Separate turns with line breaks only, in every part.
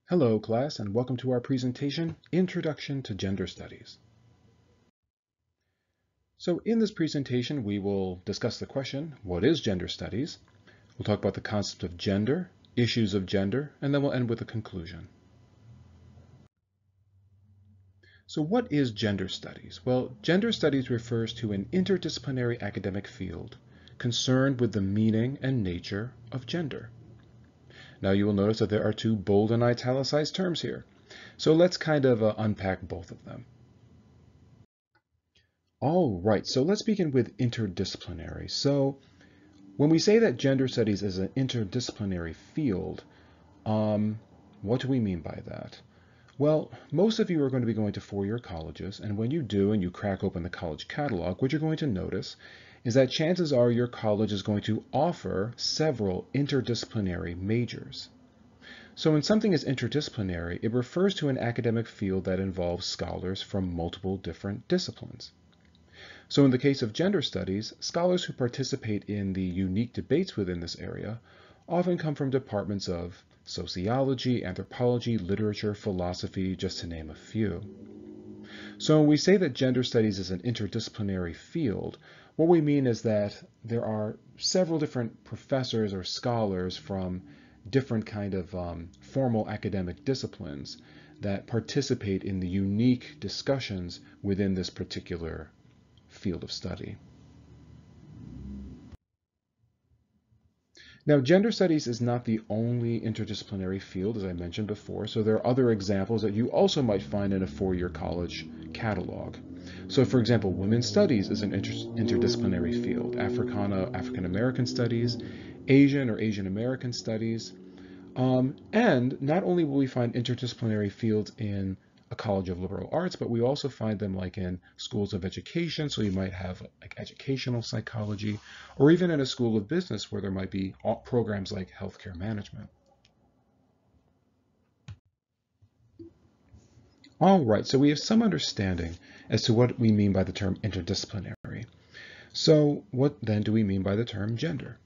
Hello, class, and welcome to our presentation, Introduction to Gender Studies. So in this presentation, we will discuss the question, what is gender studies? We'll talk about the concept of gender, issues of gender, and then we'll end with a conclusion. So what is gender studies? Well, gender studies refers to an interdisciplinary academic field concerned with the meaning and nature of gender. Now you will notice that there are two bold and italicized terms here. So let's kind of unpack both of them. All right, so let's begin with interdisciplinary. So when we say that gender studies is an interdisciplinary field, what do we mean by that? Well, most of you are going to be going to four-year colleges, and when you do and you crack open the college catalog, what you're going to notice is that chances are your college is going to offer several interdisciplinary majors. So when something is interdisciplinary, it refers to an academic field that involves scholars from multiple different disciplines. So in the case of gender studies, scholars who participate in the unique debates within this area often come from departments of sociology, anthropology, literature, philosophy, just to name a few. So when we say that gender studies is an interdisciplinary field, what we mean is that there are several different professors or scholars from different kind of formal academic disciplines that participate in the unique discussions within this particular field of study. Now, gender studies is not the only interdisciplinary field, as I mentioned before, so there are other examples that you also might find in a four-year college catalog. So, for example, women's studies is an interdisciplinary field, African American studies, Asian or Asian American studies, and not only will we find interdisciplinary fields in a college of liberal arts, but we also find them like in schools of education. So you might have like educational psychology, or even in a school of business where there might be programs like healthcare management. All right, so we have some understanding as to what we mean by the term interdisciplinary. So what then do we mean by the term gender?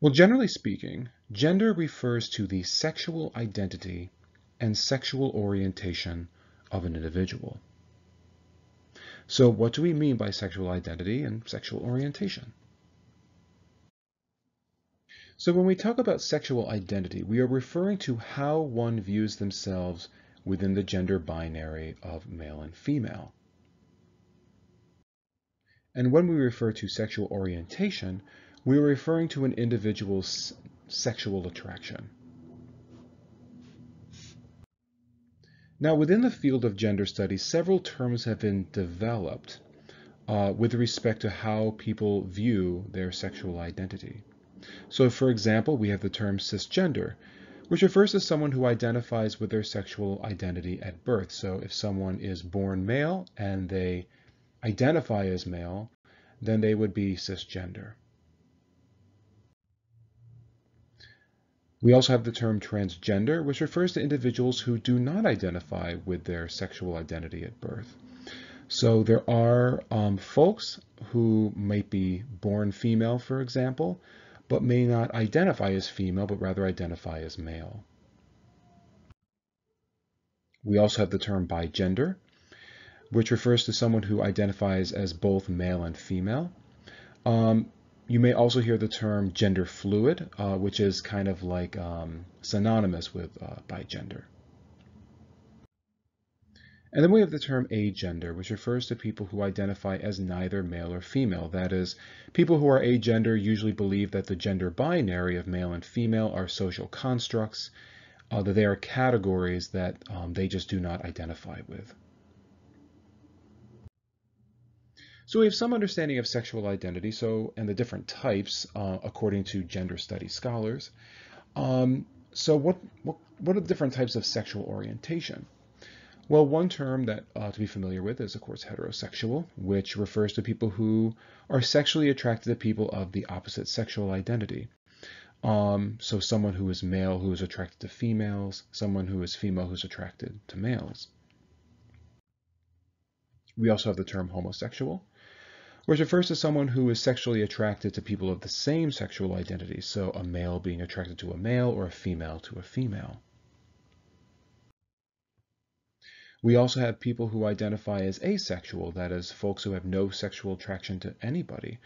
Well, generally speaking, gender refers to the sexual identity and sexual orientation of an individual. So what do we mean by sexual identity and sexual orientation? So when we talk about sexual identity, we are referring to how one views themselves within the gender binary of male and female. And when we refer to sexual orientation, we are referring to an individual's sexual attraction. Now, within the field of gender studies, several terms have been developed with respect to how people view their sexual identity. So, for example, we have the term cisgender, which refers to someone who identifies with their sexual identity at birth. So, if someone is born male and they identify as male, then they would be cisgender. We also have the term transgender, which refers to individuals who do not identify with their sexual identity at birth. So there are folks who might be born female, for example, but may not identify as female, but rather identify as male. We also have the term bigender, which refers to someone who identifies as both male and female. You may also hear the term gender fluid, which is kind of like synonymous with bigender. And then we have the term agender, which refers to people who identify as neither male or female. That is, people who are agender usually believe that the gender binary of male and female are social constructs, that they are categories that they just do not identify with. So we have some understanding of sexual identity, and the different types according to gender studies scholars. So what are the different types of sexual orientation? Well, one term that to be familiar with is, of course, heterosexual, which refers to people who are sexually attracted to people of the opposite sexual identity. So someone who is male who is attracted to females, someone who is female who's attracted to males. We also have the term homosexual, which refers to someone who is sexually attracted to people of the same sexual identity, so a male being attracted to a male or a female to a female. We also have people who identify as asexual, that is, folks who have no sexual attraction to anybody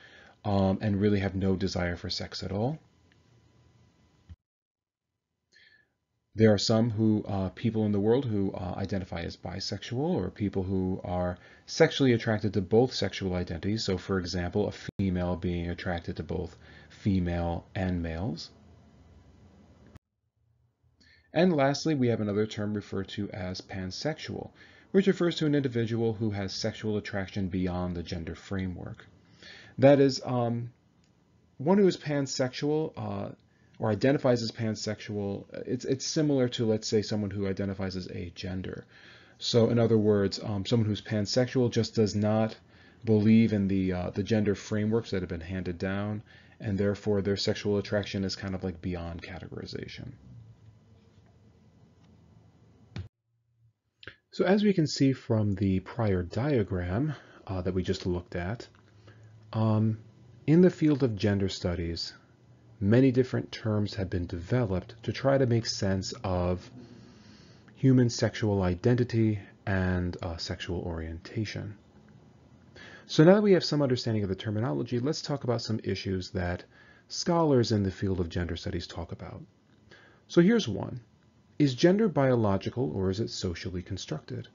and really have no desire for sex at all. There are some people in the world who identify as bisexual, or people who are sexually attracted to both sexual identities. So, for example, a female being attracted to both female and males. And lastly, we have another term referred to as pansexual, which refers to an individual who has sexual attraction beyond the gender framework. That is, one who is pansexual or identifies as pansexual, it's similar to, let's say, someone who identifies as agender. So in other words, someone who's pansexual just does not believe in the gender frameworks that have been handed down, and therefore their sexual attraction is kind of like beyond categorization. So as we can see from the prior diagram that we just looked at, in the field of gender studies, many different terms have been developed to try to make sense of human sexual identity and sexual orientation. So now that we have some understanding of the terminology, let's talk about some issues that scholars in the field of gender studies talk about. So here's one. Is gender biological or is it socially constructed?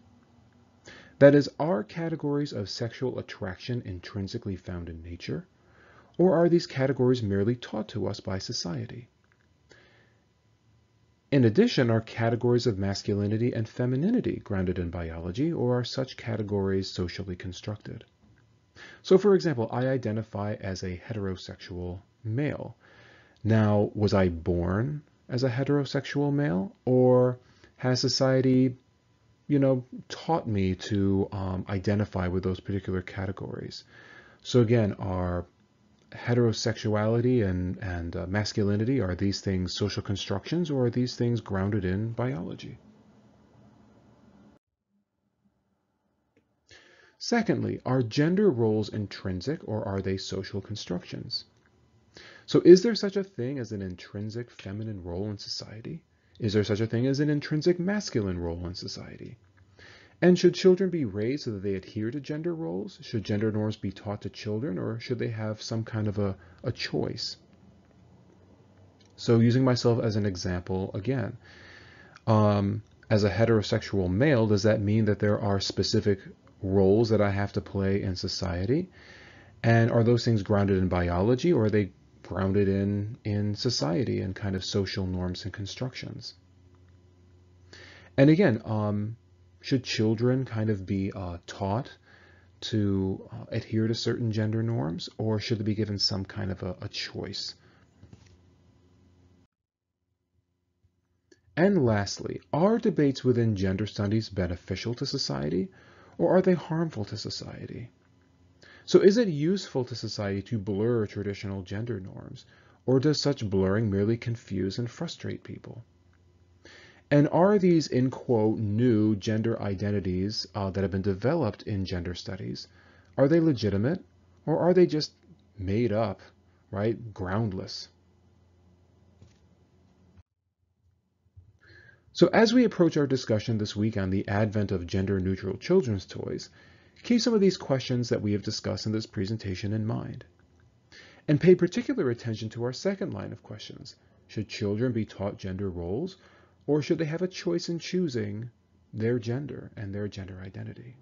That is, are categories of sexual attraction intrinsically found in nature? Or are these categories merely taught to us by society? In addition, are categories of masculinity and femininity grounded in biology, or are such categories socially constructed? So for example, I identify as a heterosexual male. Now, was I born as a heterosexual male, or has society, taught me to identify with those particular categories? So again, are heterosexuality and masculinity, are these things social constructions, or are these things grounded in biology? Secondly, are gender roles intrinsic or are they social constructions? So is there such a thing as an intrinsic feminine role in society? Is there such a thing as an intrinsic masculine role in society? And should children be raised so that they adhere to gender roles? Should gender norms be taught to children, or should they have some kind of a choice? So using myself as an example again, as a heterosexual male, does that mean that there are specific roles that I have to play in society? And are those things grounded in biology, or are they grounded in society and kind of social norms and constructions? And again, should children kind of be taught to adhere to certain gender norms, or should they be given some kind of a choice? And lastly, are debates within gender studies beneficial to society, or are they harmful to society? So is it useful to society to blur traditional gender norms, or does such blurring merely confuse and frustrate people? And are these, in quote, new gender identities that have been developed in gender studies, are they legitimate, or are they just made up, right, groundless? So as we approach our discussion this week on the advent of gender-neutral children's toys, keep some of these questions that we have discussed in this presentation in mind. And pay particular attention to our second line of questions. Should children be taught gender roles, or should they have a choice in choosing their gender and their gender identity?